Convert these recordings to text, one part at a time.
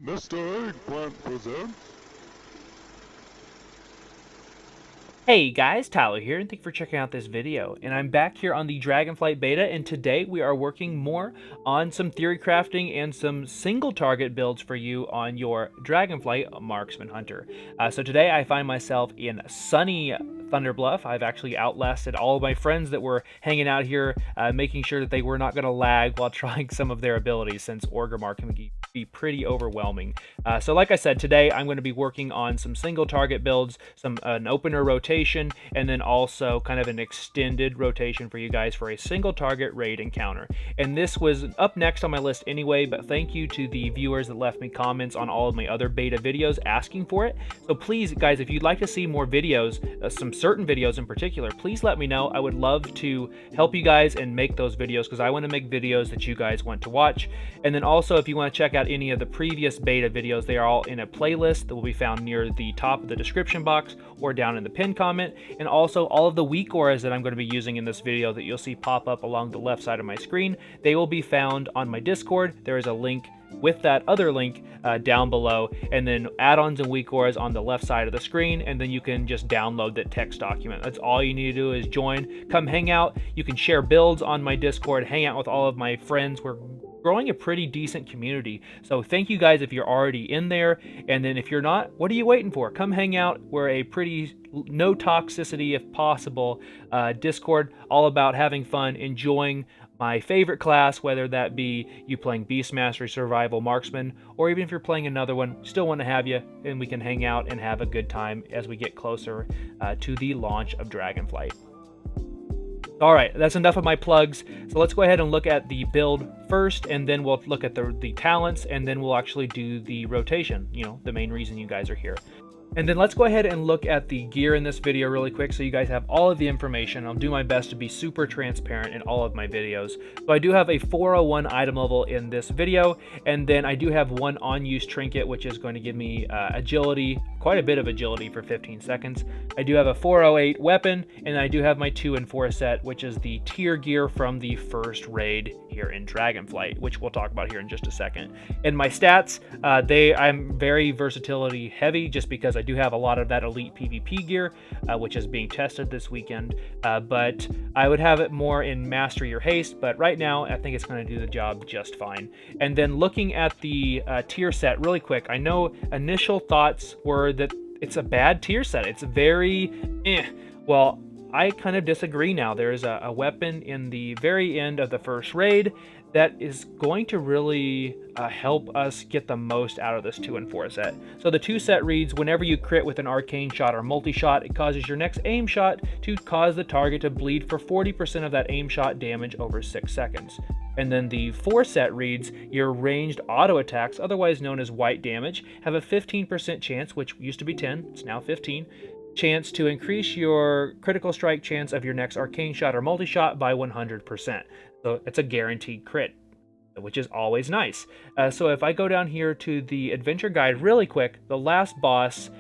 Mr. Eggplant presents. Hey guys, Tyler here, and thank you for checking out this video. And I'm back here on the Dragonflight beta, and today we are working more on some theory crafting and some single target builds for you on your Dragonflight Marksman Hunter. So today I find myself in sunny Thunder Bluff. I've actually outlasted all of my friends that were hanging out here, making sure that they were not going to lag while trying some of their abilities, since Orgrimmar can be pretty overwhelming. So like I said, today I'm going to be working on some single target builds, an opener rotation, and then also kind of an extended rotation for you guys for a single target raid encounter. And this was up next on my list anyway, but thank you to the viewers that left me comments on all of my other beta videos asking for it. So please guys, if you'd like to see more videos, some certain videos in particular, please let me know. I would love to help you guys and make those videos, because I want to make videos that you guys want to watch. And then also, if you want to check out any of the previous beta videos, they are all in a playlist that will be found near the top of the description box or down in the pinned comment. And also all of the WeakAuras that I'm going to be using in this video that you'll see pop up along the left side of my screen, they will be found on my Discord. There is a link with that other link down below, and then add-ons and WeakAuras on the left side of the screen, and then you can just download that text document. That's all you need to do is join, come hang out. You can share builds on my Discord, hang out with all of my friends. We're growing a pretty decent community, so thank you guys if you're already in there, and then if you're not, what are you waiting for? Come hang out. We're a pretty no toxicity if possible Discord, all about having fun, enjoying my favorite class, whether that be you playing Beast Mastery, Survival, Marksman, or even if you're playing another one, still want to have you, and we can hang out and have a good time as we get closer to the launch of Dragonflight. All right, that's enough of my plugs. So let's go ahead and look at the build first, and then we'll look at the talents, and then we'll actually do the rotation, the main reason you guys are here. And then let's go ahead and look at the gear in this video really quick so you guys have all of the information. I'll do my best to be super transparent in all of my videos. So I do have a 401 item level in this video, and then I do have one on-use trinket, which is going to give me agility, quite a bit of agility for 15 seconds. I do have a 408 weapon, and I do have my 2 and 4 set, which is the tier gear from the first raid here in Dragonflight, which we'll talk about here in just a second. And my stats, I'm very versatility heavy, just because I do have a lot of that elite PvP gear, which is being tested this weekend, but I would have it more in mastery or haste, but right now I think it's going to do the job just fine. And then looking at the tier set really quick, I know initial thoughts were that it's a bad tier set. It's very well, I kind of disagree now. There's a weapon in the very end of the first raid that is going to really help us get the most out of this 2 and 4 set. So the 2 set reads, whenever you crit with an arcane shot or multi-shot, it causes your next aim shot to cause the target to bleed for 40% of that aim shot damage over 6 seconds. And then the 4 set reads, your ranged auto attacks, otherwise known as white damage, have a 15% chance, which used to be 10, it's now 15, chance to increase your critical strike chance of your next arcane shot or multi-shot by 100%. So it's a guaranteed crit, which is always nice. So if I go down here to the adventure guide really quick, the last boss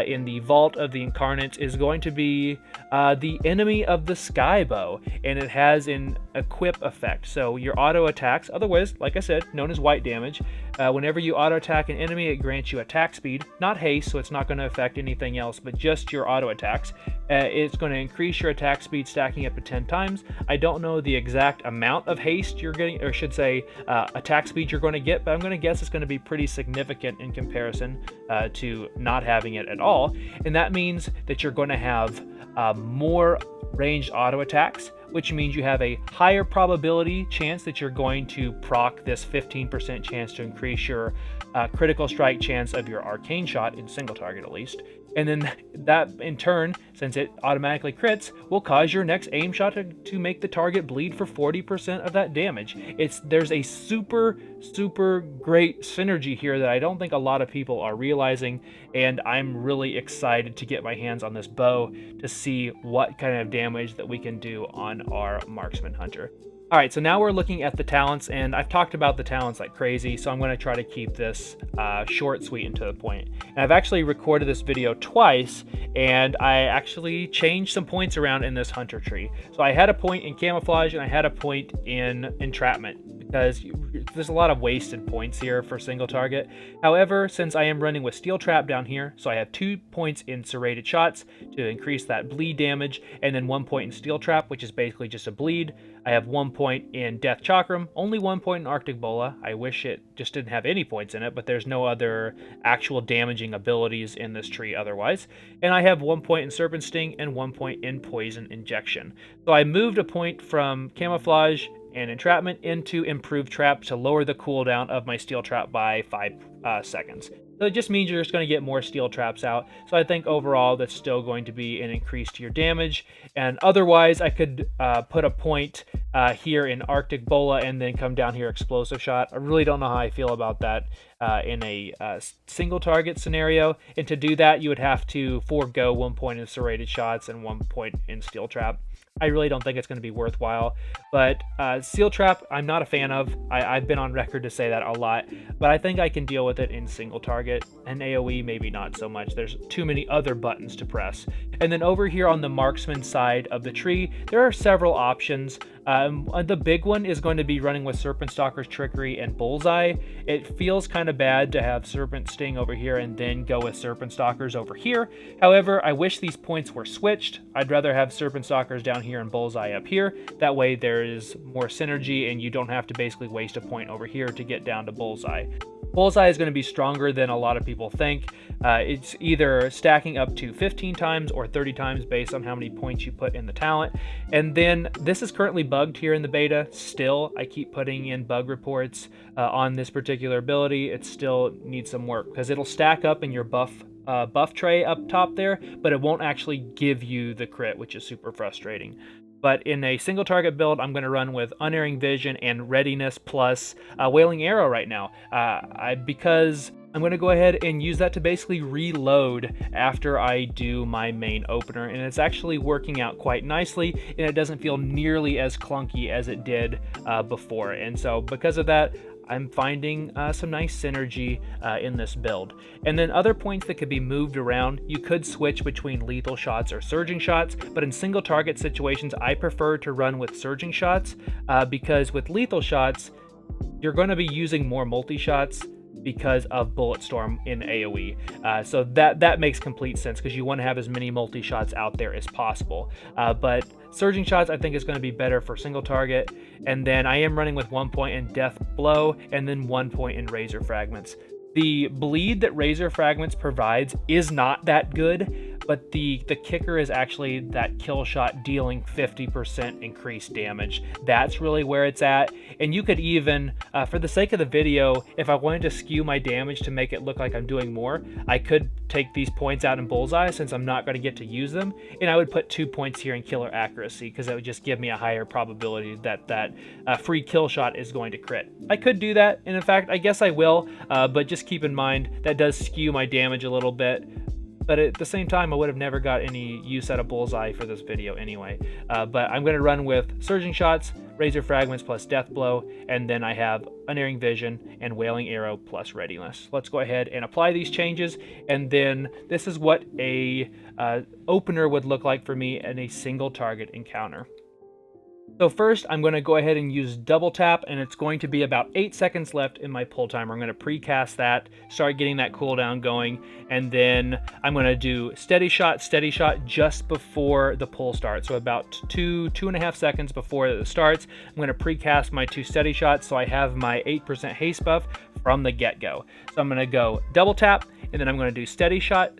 in the Vault of the Incarnates is going to be the Enemy of the Skybow, and it has an equip effect. So your auto attacks, otherwise, like I said, known as white damage, whenever you auto attack an enemy, it grants you attack speed, not haste, so it's not going to affect anything else, but just your auto attacks. It's going to increase your attack speed, stacking up to 10 times. I don't know the exact amount of haste you're getting, or should say attack speed you're going to get, but I'm going to guess it's going to be pretty significant in comparison to not having it at all. And that means that you're going to have more ranged auto attacks, which means you have a higher probability chance that you're going to proc this 15% chance to increase your critical strike chance of your arcane shot, in single target at least. And then that in turn, since it automatically crits, will cause your next aim shot to make the target bleed for 40% of that damage. There's a super great synergy here that I don't think a lot of people are realizing, and I'm really excited to get my hands on this bow to see what kind of damage that we can do on our Marksman Hunter. All right, so now we're looking at the talents, and I've talked about the talents like crazy, so I'm going to try to keep this short, sweet, and to the point. And I've actually recorded this video twice, and I actually changed some points around in this hunter tree. So I had a point in camouflage, and I had a point in entrapment, because there's a lot of wasted points here for single target. However, since I am running with Steel Trap down here, so I have 2 points in Serrated Shots to increase that bleed damage, and then 1 point in Steel Trap, which is basically just a bleed. I have 1 point in Death Chakram, only 1 point in Arctic Bola. I wish it just didn't have any points in it, but there's no other actual damaging abilities in this tree otherwise. And I have 1 point in Serpent Sting and 1 point in Poison Injection. So I moved a point from Camouflage and Entrapment into Improved Trap to lower the cooldown of my Steel Trap by 5 seconds. So it just means you're just going to get more Steel Traps out. So I think overall that's still going to be an increase to your damage. And otherwise, I could put a point here in Arctic Bola and then come down here Explosive Shot. I really don't know how I feel about that in a single target scenario. And to do that, you would have to forego 1 point in Serrated Shots and 1 point in Steel Trap. I really don't think it's going to be worthwhile, but Steel Trap I'm not a fan of. I've been on record to say that a lot, but I think I can deal with it in single target, and AoE maybe not so much. There's too many other buttons to press. And then over here on the Marksman side of the tree, there are several options. The big one is going to be running with Serpent Stalker's Trickery and Bullseye. It feels kind of bad to have Serpent Sting over here and then go with Serpent Stalkers over here. However, I wish these points were switched. I'd rather have Serpent Stalkers down here and Bullseye up here. That way there is more synergy and you don't have to basically waste a point over here to get down to Bullseye. Bullseye is going to be stronger than a lot of people think. It's either stacking up to 15 times or 30 times based on how many points you put in the talent. And then this is currently bugged here in the beta. Still, I keep putting in bug reports on this particular ability. It still needs some work because it'll stack up in your buff tray up top there, but it won't actually give you the crit, which is super frustrating. But in a single target build, I'm going to run with Unerring Vision and Readiness plus Wailing Arrow right now. Because I'm going to go ahead and use that to basically reload after I do my main opener. And it's actually working out quite nicely, and it doesn't feel nearly as clunky as it did before. And so because of that, I'm finding some nice synergy in this build. And then other points that could be moved around, you could switch between lethal shots or surging shots, but in single target situations, I prefer to run with surging shots because with lethal shots, you're going to be using more multi-shots because of Bulletstorm in AoE. So that makes complete sense because you want to have as many multi-shots out there as possible. But surging shots I think is going to be better for single target. And then I am running with 1 point in Death Blow and then 1 point in Razor Fragments. The bleed that Razor Fragments provides is not that good, but the kicker is actually that kill shot dealing 50% increased damage. That's really where it's at. And you could even, for the sake of the video, if I wanted to skew my damage to make it look like I'm doing more, I could take these points out in Bullseye since I'm not going to get to use them, and I would put 2 points here in Killer Accuracy because that would just give me a higher probability that free kill shot is going to crit. I could do that, and in fact, I guess I will, but just keep in mind that does skew my damage a little bit. But at the same time, I would have never got any use out of Bullseye for this video anyway. But I'm going to run with Surging Shots, Razor Fragments plus Death Blow, and then I have Unerring Vision and Wailing Arrow plus Readiness. Let's go ahead and apply these changes, and then this is what a opener would look like for me in a single target encounter. So first, I'm going to go ahead and use double tap, and it's going to be about 8 seconds left in my pull timer. I'm going to precast that, start getting that cooldown going, and then I'm going to do steady shot just before the pull starts. So about 2.5 seconds before it starts, I'm going to precast my 2 steady shots so I have my 8% haste buff from the get-go. So I'm going to go double tap, and then I'm going to do steady shot.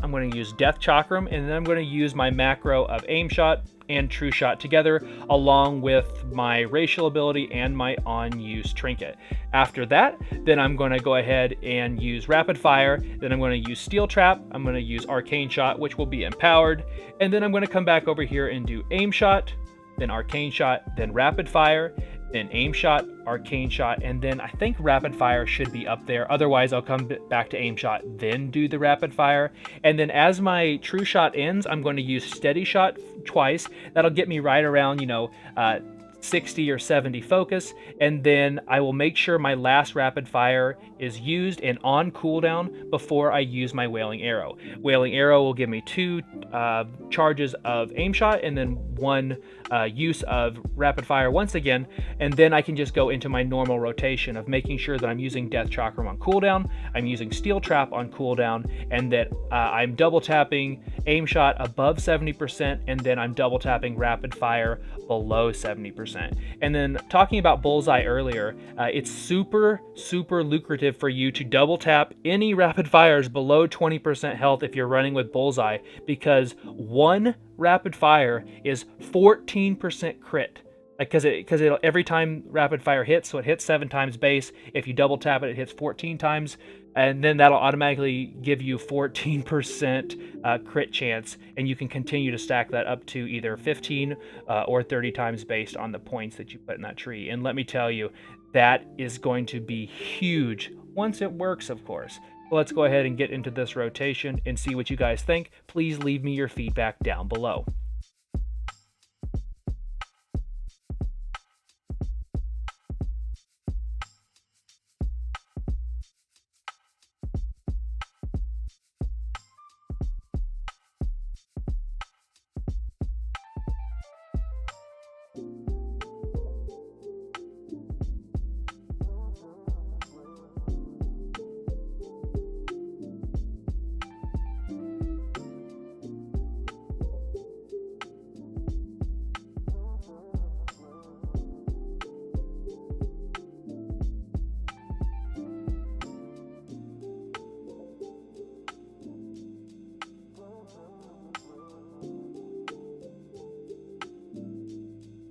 I'm going to use Death Chakram, and then I'm going to use my macro of aim shot and true shot together, along with my racial ability and my on-use trinket. After that, then I'm going to go ahead and use rapid fire. Then I'm going to use steel trap. I'm going to use arcane shot, which will be empowered. And then I'm going to come back over here and do aim shot, then arcane shot, then rapid fire, then aim shot, arcane shot, and then I think rapid fire should be up there. Otherwise, I'll come back to aim shot, then do the rapid fire. And then as my true shot ends, I'm going to use steady shot twice. That'll get me right around, 60 or 70 focus, and then I will make sure my last rapid fire is used and on cooldown before I use my Wailing Arrow. Wailing Arrow will give me 2 charges of aim shot and then 1 use of rapid fire once again, and then I can just go into my normal rotation of making sure that I'm using Death Chakram on cooldown, I'm using Steel Trap on cooldown, and that I'm double tapping aim shot above 70%, and then I'm double tapping rapid fire below 70%. And then talking about bullseye earlier, it's super lucrative for you to double tap any rapid fires below 20% health if you're running with bullseye, because one rapid fire is 14% crit. Because it'll every time rapid fire hits, so it hits 7 times base. If you double tap it, it hits 14 times, and then that'll automatically give you 14% crit chance, and you can continue to stack that up to either 15 or 30 times based on the points that you put in that tree. And let me tell you, that is going to be huge once it works, of course. So let's go ahead and get into this rotation and see what you guys think. Please leave me your feedback down below.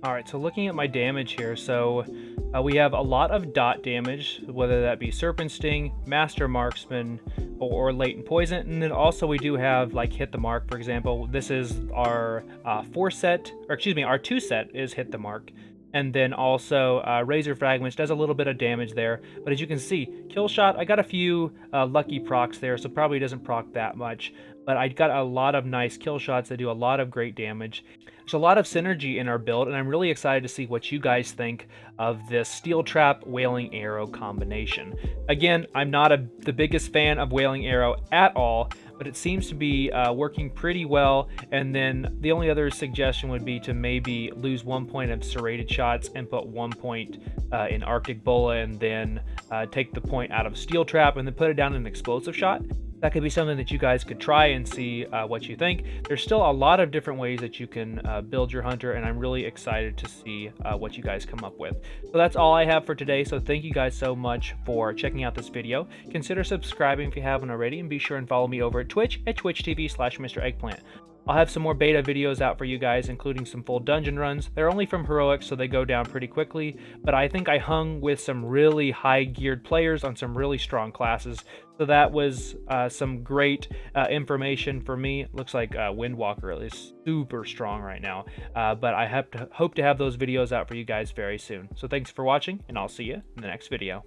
Alright, so looking at my damage here, so we have a lot of dot damage, whether that be Serpent Sting, Master Marksman, or Latent Poison, and then also we do have like Hit the Mark, for example. This is our 4 set, or excuse me, our 2 set is Hit the Mark. And then also Razor Fragments does a little bit of damage there, but as you can see, Kill Shot, I got a few lucky procs there, so probably doesn't proc that much, but I got a lot of nice kill shots that do a lot of great damage. There's a lot of synergy in our build, and I'm really excited to see what you guys think of this Steel Trap Wailing Arrow combination. Again, I'm not the biggest fan of Wailing Arrow at all, but it seems to be working pretty well. And then the only other suggestion would be to maybe lose 1 point of serrated shots and put 1 point in Arctic Bola, and then take the point out of Steel Trap and then put it down in an explosive shot. That could be something that you guys could try and see what you think. There's still a lot of different ways that you can build your hunter, and I'm really excited to see what you guys come up with. So that's all I have for today, so thank you guys so much for checking out this video. Consider subscribing if you haven't already, and be sure and follow me over at Twitch at twitch.tv/MrEggplant. I'll have some more beta videos out for you guys, including some full dungeon runs. They're only from heroics, so they go down pretty quickly, but I think I hung with some really high geared players on some really strong classes, so that was some great information for me. Looks like Windwalker is super strong right now, but I hope to have those videos out for you guys very soon. So thanks for watching, and I'll see you in the next video.